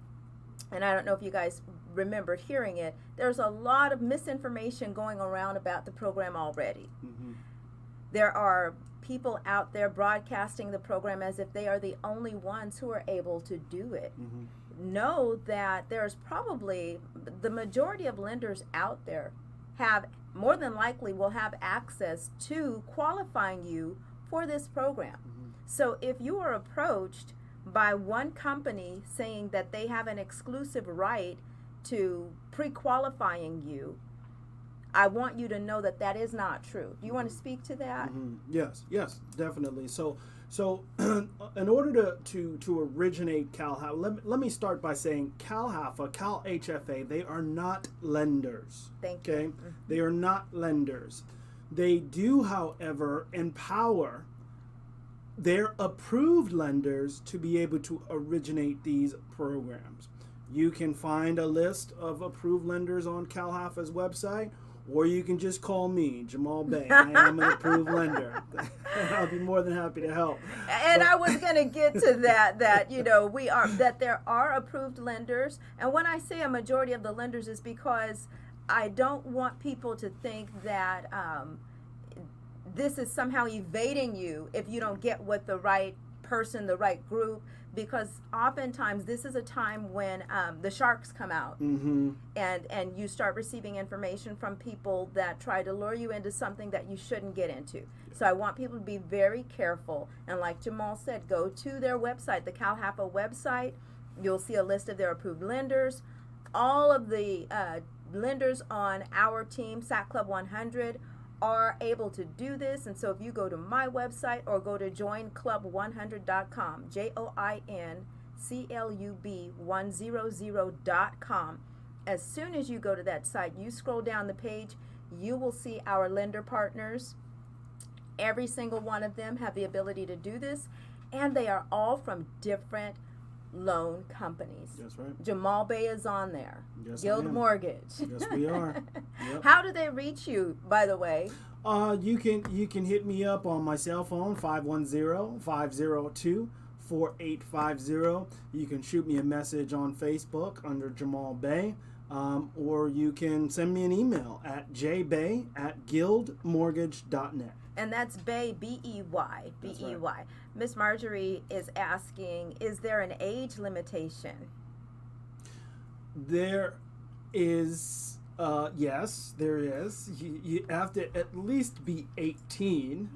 and I don't know if you guys remembered hearing it, there's a lot of misinformation going around about the program already. There are people out there broadcasting the program as if they are the only ones who are able to do it. Know that there's probably the majority of lenders out there have more than likely will have access to qualifying you for this program. So if you are approached by one company saying that they have an exclusive right to pre-qualifying you, I want you to know that that is not true. Do you want to speak to that? Yes, definitely. So in order to originate CalHAFA, let me start by saying CalHAFA, CalHFA, they are not lenders. Thank you. Okay? They are not lenders. They do, however, empower their approved lenders to be able to originate these programs. You can find a list of approved lenders on CalHAFA's website, or you can just call me, Jamal Bey. I am an approved lender. I'll be more than happy to help. And I was going to get to that you know, that there are approved lenders. And when I say a majority of the lenders is because I don't want people to think that this is somehow evading you if you don't get with the right person, the right group, because oftentimes this is a time when the sharks come out, and you start receiving information from people that try to lure you into something that you shouldn't get into. So I want people to be very careful, and like Jamal said, go to their website, the CalHAFA website. You'll see a list of their approved lenders. All of the lenders on our team, Sac Club 100, are able to do this. And so if you go to my website or go to joinclub100.com, joinclub100.com, as soon as you go to that site, you scroll down the page, you will see our lender partners. Every single one of them have the ability to do this, and they are all from different loan companies. That's right. Jamal Bey is on there. Yes, Guild I am. Mortgage. Yes, we are. Yep. How do they reach you, by the way? You can hit me up on my cell phone, 510-502-4850. You can shoot me a message on Facebook under Jamal Bey, or you can send me an email at jbay@guildmortgage.net. And that's Bey, B-E-Y, B-E-Y. Miss Marjorie is asking, is there an age limitation? There is, yes, there is. You have to at least be 18,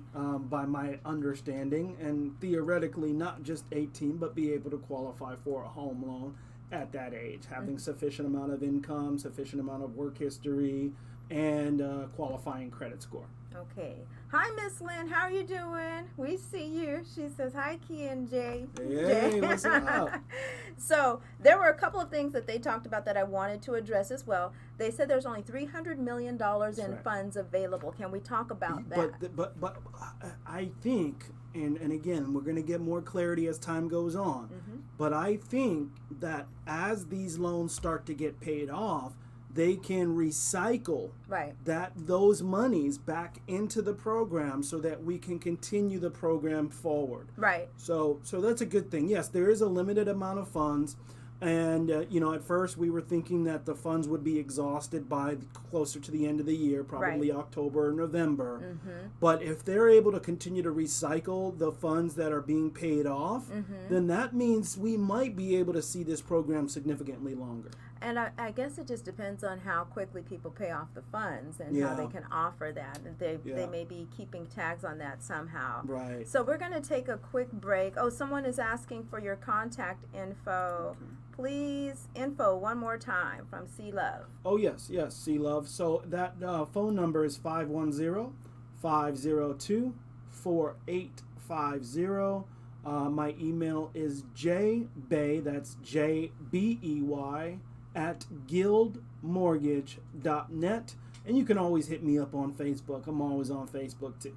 by my understanding, and theoretically not just 18, but be able to qualify for a home loan at that age, having sufficient amount of income, sufficient amount of work history, and qualifying credit score. Okay. Hi, Miss Lynn. How are you doing? We see you. She says, hi, Key and Jay. Hey, what's up? So there were a couple of things that they talked about that I wanted to address as well. They said there's only $300 million in right. funds available. Can we talk about that? But I think, and again, we're going to get more clarity as time goes on, but I think that as these loans start to get paid off, they can recycle those monies back into the program so that we can continue the program forward. Right. So that's a good thing. Yes, there is a limited amount of funds. And, at first we were thinking that the funds would be exhausted by closer to the end of the year, probably October or November. But if they're able to continue to recycle the funds that are being paid off, then that means we might be able to see this program significantly longer. And I guess it just depends on how quickly people pay off the funds and how they can offer that. They may be keeping tags on that somehow. Right. So we're going to take a quick break. Oh, someone is asking for your contact info. Please, info one more time from C Love. Oh, yes, C Love. So that phone number is 510-502-4850. My email is jbey, that's J-B-E-Y, @guildmortgage.net. And you can always hit me up on Facebook. I'm always on Facebook too.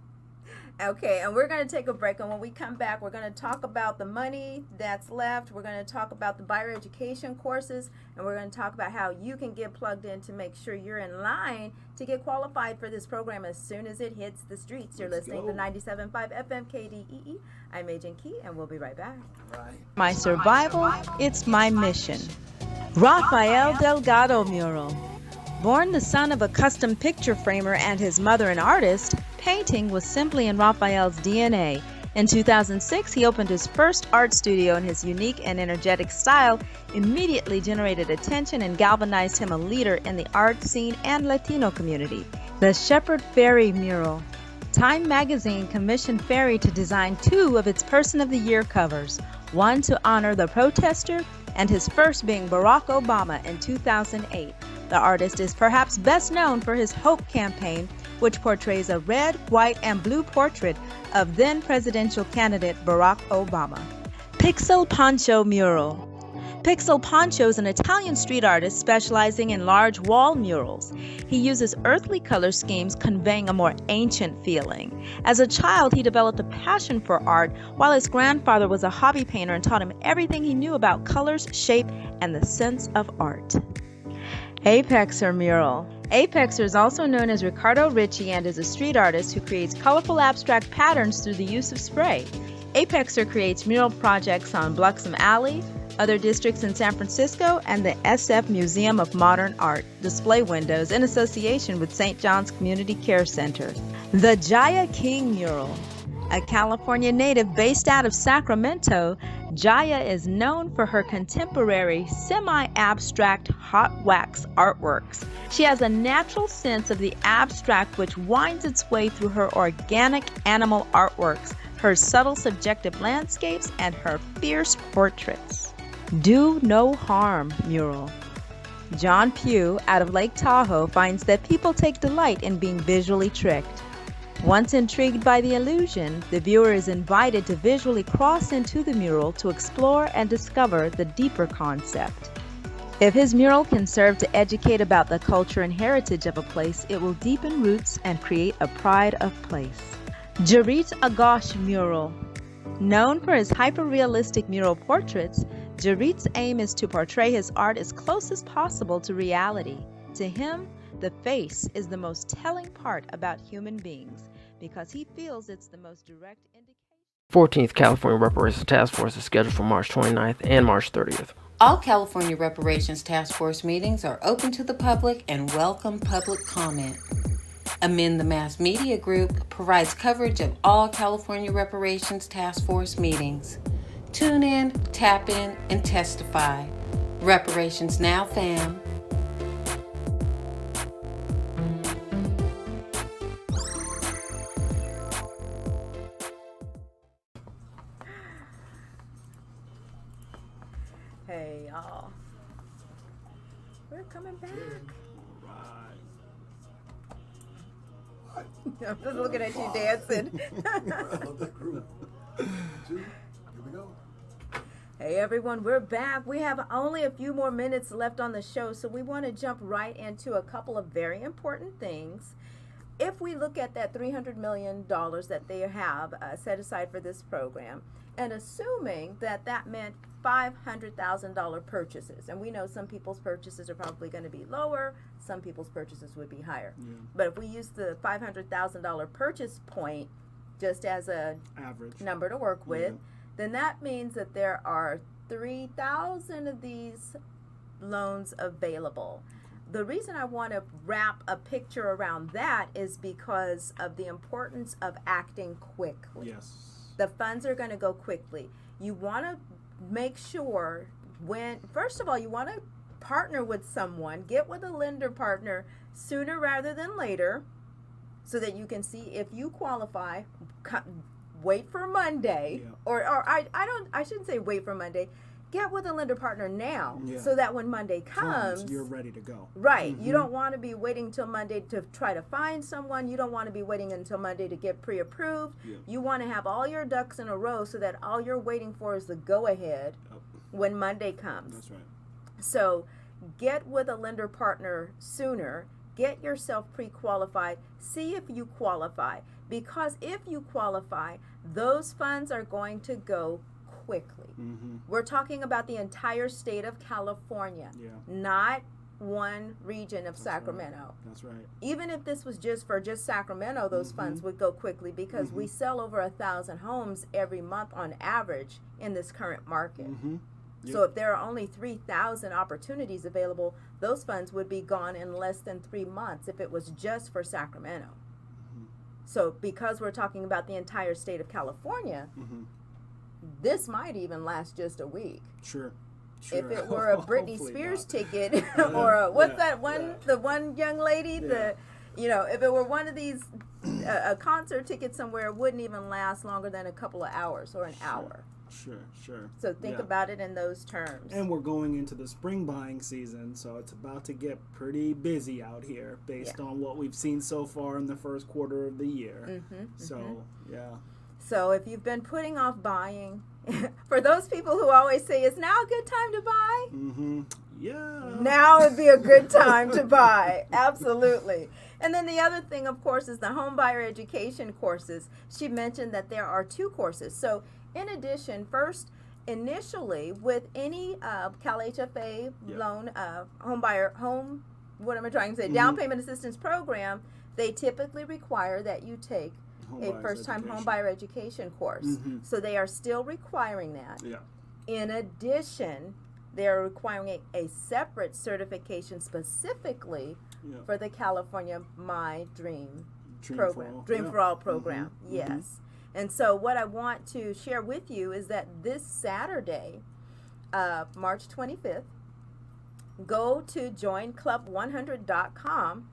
Okay, and we're going to take a break, and when we come back, we're going to talk about the money that's left. We're going to talk about the buyer education courses, and we're going to talk about how you can get plugged in to make sure you're in line to get qualified for this program as soon as it hits the streets. You're listening to 97.5 FM KDEE. I'm Agent Key, and we'll be right back. My survival, it's my mission. Rafael Delgado mural. Born the son of a custom picture framer and his mother an artist, painting was simply in Rafael's DNA. In 2006, he opened his first art studio, and his unique and energetic style immediately generated attention and galvanized him a leader in the art scene and Latino community. The Shepherd Ferry mural. Time magazine commissioned Ferry to design 2 of its Person of the Year covers, one to honor the protester and his first being Barack Obama in 2008. The artist is perhaps best known for his Hope campaign, which portrays a red, white, and blue portrait of then presidential candidate Barack Obama. Pixel Poncho mural. Pixel Poncho is an Italian street artist specializing in large wall murals. He uses earthly color schemes conveying a more ancient feeling. As a child, he developed a passion for art, while his grandfather was a hobby painter and taught him everything he knew about colors, shape, and the sense of art. Apexer mural. Apexer is also known as Ricardo Ricci and is a street artist who creates colorful abstract patterns through the use of spray. Apexer creates mural projects on Bluxom Alley, other districts in San Francisco, and the SF Museum of Modern Art display windows in association with St. John's Community Care Center. The Jaya King mural. A California native based out of Sacramento, Jaya is known for her contemporary, semi-abstract hot wax artworks. She has a natural sense of the abstract which winds its way through her organic animal artworks, her subtle subjective landscapes, and her fierce portraits. Do No Harm mural. John Pugh, out of Lake Tahoe, finds that people take delight in being visually tricked. Once intrigued by the illusion, the viewer is invited to visually cross into the mural to explore and discover the deeper concept. If his mural can serve to educate about the culture and heritage of a place, it will deepen roots and create a pride of place. Jarit Agosh mural. Known for his hyper-realistic mural portraits, Jarit's aim is to portray his art as close as possible to reality. To him, the face is the most telling part about human beings because he feels it's the most direct indication. 14th California Reparations Task Force is scheduled for March 29th and March 30th. All California Reparations Task Force meetings are open to the public and welcome public comment. Amend the Mass Media Group provides coverage of all California Reparations Task Force meetings. Tune in, tap in, and testify. Reparations Now, fam. Hey, y'all. We're coming back. I'm just looking at you dancing. Hey everyone, we're back. We have only a few more minutes left on the show, so we want to jump right into a couple of very important things. If we look at that $300 million that they have set aside for this program, and assuming that that meant $500,000 purchases, and we know some people's purchases are probably going to be lower, some people's purchases would be higher. Yeah. But if we use the $500,000 purchase point just as a average number to work with, then that means that there are 3,000 of these loans available. The reason I want to wrap a picture around that is because of the importance of acting quickly. Yes. The funds are going to go quickly. You want to make sure first of all, you want to partner with someone, get with a lender partner sooner rather than later so that you can see if you qualify. Wait for Monday, I shouldn't say wait for Monday. Get with a lender partner now so that when Monday comes, you're ready to go. Right. Mm-hmm. You don't want to be waiting till Monday to try to find someone. You don't want to be waiting until Monday to get pre-approved. Yeah. You want to have all your ducks in a row so that all you're waiting for is the go-ahead when Monday comes. That's right. So get with a lender partner sooner. Get yourself pre-qualified. See if you qualify. Because if you qualify, those funds are going to go quickly. Mm-hmm. We're talking about the entire state of California, not one region of Sacramento. Right. That's right. Even if this was just Sacramento, those funds would go quickly because we sell over 1,000 homes every month on average in this current market. Mm-hmm. Yep. So if there are only 3,000 opportunities available, those funds would be gone in less than 3 months if it was just for Sacramento. So because we're talking about the entire state of California, this might even last just a week. Sure. If it were a Britney Spears ticket or the one young lady, if it were one of these, a concert ticket somewhere, it wouldn't even last longer than a couple of hours or an hour. Sure. So think about it in those terms. And we're going into the spring buying season, so it's about to get pretty busy out here based on what we've seen so far in the first quarter of the year. So if you've been putting off buying, for those people who always say, is now a good time to buy? Now would be a good time to buy. Absolutely. And then the other thing, of course, is the homebuyer education courses. She mentioned that there are 2 courses. So in addition, first, initially, with any Cal HFA loan, down payment assistance program, they typically require that you take a first-time homebuyer education course. So they are still requiring that. In addition, they're requiring a separate certification specifically for the California My Dream program, Dream for All program. Yes. And so what I want to share with you is that this Saturday, March 25th, go to joinclub100.com,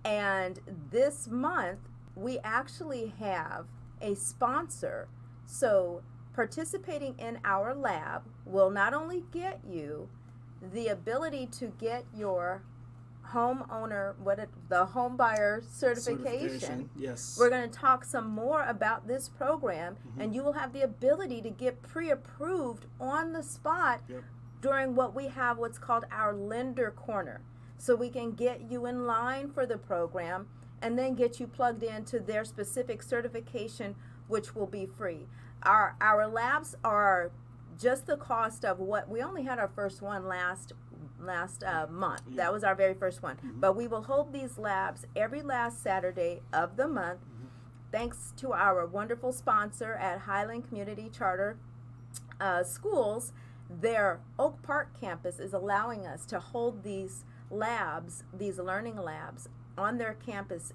and this month we actually have a sponsor. So participating in our lab will not only get you the ability to get your homeowner, the home buyer certification. Yes. We're going to talk some more about this program, and you will have the ability to get pre-approved on the spot during what's called our lender corner. So we can get you in line for the program and then get you plugged into their specific certification, which will be free. Our labs are just the cost of what we only had our first one last month. That was our very first one. But we will hold these labs every last Saturday of the month, thanks to our wonderful sponsor at Highland Community Charter Schools. Their Oak Park campus is allowing us to hold these labs, these learning labs, on their campus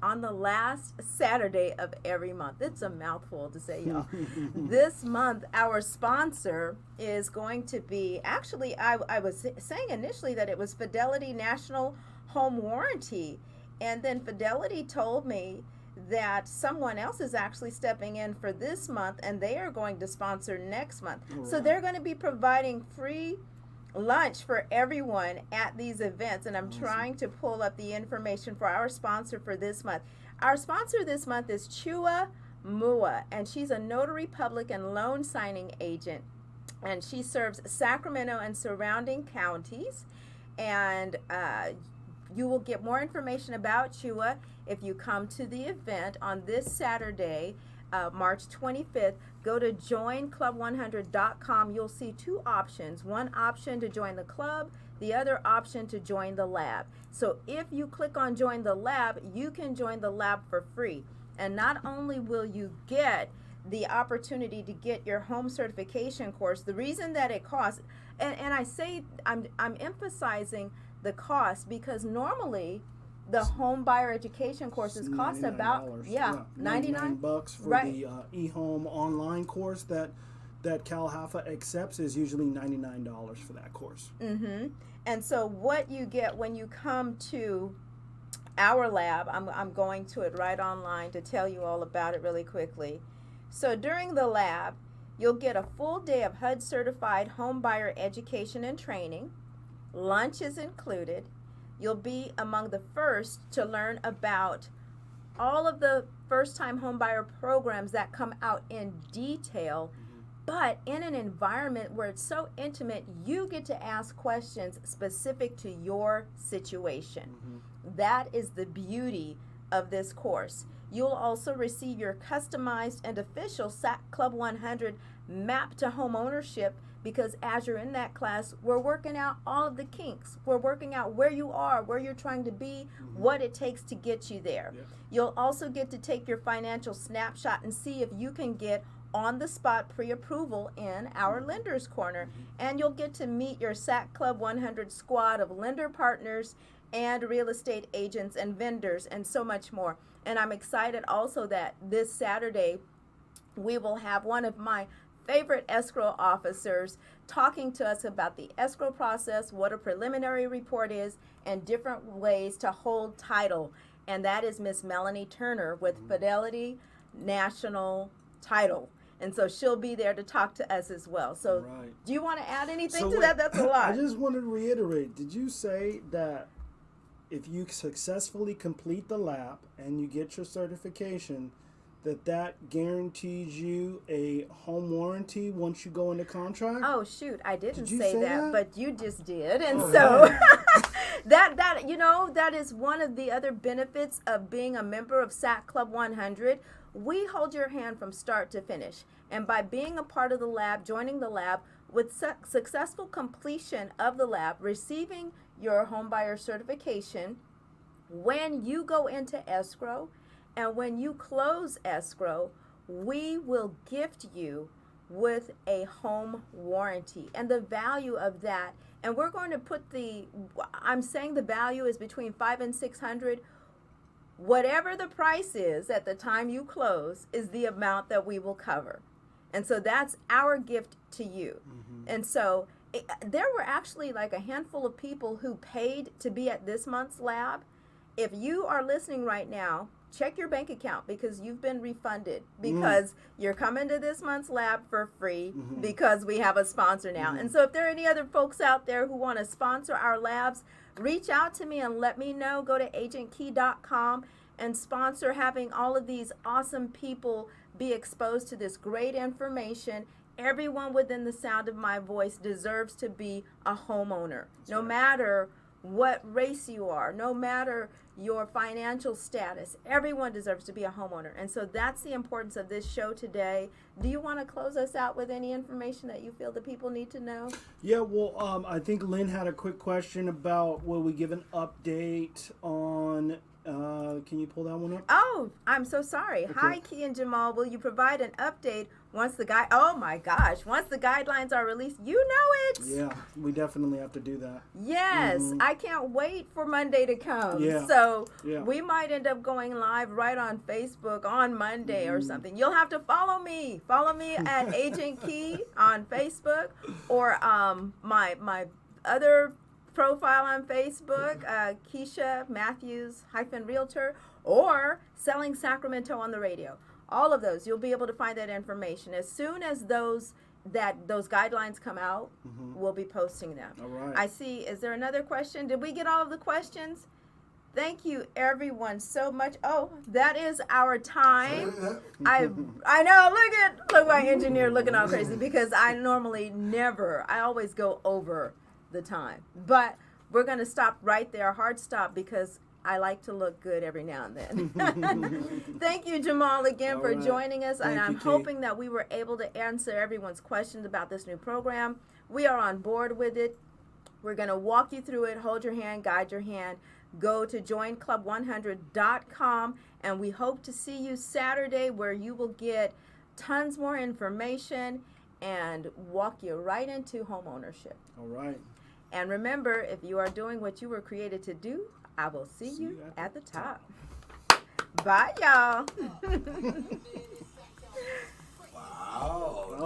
on the last Saturday of every month. It's a mouthful to say, y'all. This month, our sponsor is going to be, actually, I was saying initially that it was Fidelity National Home Warranty, and then Fidelity told me that someone else is actually stepping in for this month, and they are going to sponsor next month. So they're going to be providing free lunch for everyone at these events, and I'm trying to pull up the information for our sponsor for this month. Our sponsor this month is Chua Mua, and she's a notary public and loan signing agent, and she serves Sacramento and surrounding counties. And you will get more information about Chua if you come to the event on this Saturday, March 25th. Go to joinclub100.com. You'll see two options. One option to join the club, the other option to join the lab. So if you click on join the lab, you can join the lab for free. And not only will you get the opportunity to get your home certification course, the reason that it costs, and I say I'm emphasizing the cost because normally the home buyer education courses cost about $99 for the eHome online course that Cal Haifa accepts is usually $99 for that course. And so what you get when you come to our lab, I'm going to it right online to tell you all about it really quickly. So during the lab, you'll get a full day of HUD certified home buyer education and training. Lunch is included. You'll be among the first to learn about all of the first-time homebuyer programs that come out in detail, but in an environment where it's so intimate, you get to ask questions specific to your situation. That is the beauty of this course. You'll also receive your customized and official Sac Club 100 map to home ownership, because as you're in that class, we're working out all of the kinks. We're working out where you are, where you're trying to be, what it takes to get you there. You'll also get to take your financial snapshot and see if you can get on-the-spot pre-approval in our Lenders Corner. And you'll get to meet your Sac Club 100 squad of lender partners and real estate agents and vendors and so much more. And I'm excited also that this Saturday we will have one of my favorite escrow officers talking to us about the escrow process, what a preliminary report is, and different ways to hold title. And that is Miss Melanie Turner with Fidelity National Title. And so she'll be there to talk to us as well. So do you want to add anything to that? That's a lot. I just want to reiterate, did you say that if you successfully complete the lab and you get your certification, that guarantees you a home warranty once you go into contract? Oh shoot, I didn't Did you say say that, that? but you just did. And so that you know, that is one of the other benefits of being a member of Sac Club 100. We hold your hand from start to finish. And by being a part of the lab, joining the lab, with successful completion of the lab, receiving your homebuyer certification, when you go into escrow and when you close escrow, we will gift you with a home warranty. And the value of that, and we're going to put I'm saying the value is between $500 and $600. whatever the price is at the time you close is the amount that we will cover. And so that's our gift to you. And so there were actually like a handful of people who paid to be at this month's lab. If you are listening right now, check your bank account because you've been refunded because you're coming to this month's lab for free because we have a sponsor now. And so if there are any other folks out there who want to sponsor our labs, reach out to me and let me know. Go to agentkey.com and sponsor having all of these awesome people be exposed to this great information. Everyone within the sound of my voice deserves to be a homeowner, no matter what race you are, no matter your financial status. Everyone deserves to be a homeowner. And so that's the importance of this show today. Do you want to close us out with any information that you feel the people need to know? Yeah, well, I think Lynn had a quick question about will we give an update on, can you pull that one up? Oh, I'm so sorry. Okay. Hi, Key and Jamal. Will you provide an update once the once the guidelines are released? You know it. Yeah, we definitely have to do that. Yes, I can't wait for Monday to come. Yeah. So Yeah. we might end up going live right on Facebook on Monday or something. You'll have to follow me. Follow me at Agent Key on Facebook or my other profile on Facebook, Keisha Matthews Realtor, or Selling Sacramento on the Radio. All of those, you'll be able to find that information. As soon as those guidelines come out, we'll be posting them. All right. I see, is there another question? Did we get all of the questions? Thank you everyone so much. Oh, that is our time. I know, look my engineer looking all crazy because I always go over the time. But we're gonna stop right there, hard stop, because I like to look good every now and then. Thank you, Jamal, again for joining us. And I'm hoping that we were able to answer everyone's questions about this new program. We are on board with it. We're going to walk you through it, hold your hand, guide your hand. Go to joinclub100.com, and we hope to see you Saturday, where you will get tons more information and walk you right into home ownership. All right. And remember, if you are doing what you were created to do, I will see you at the top. Bye, y'all.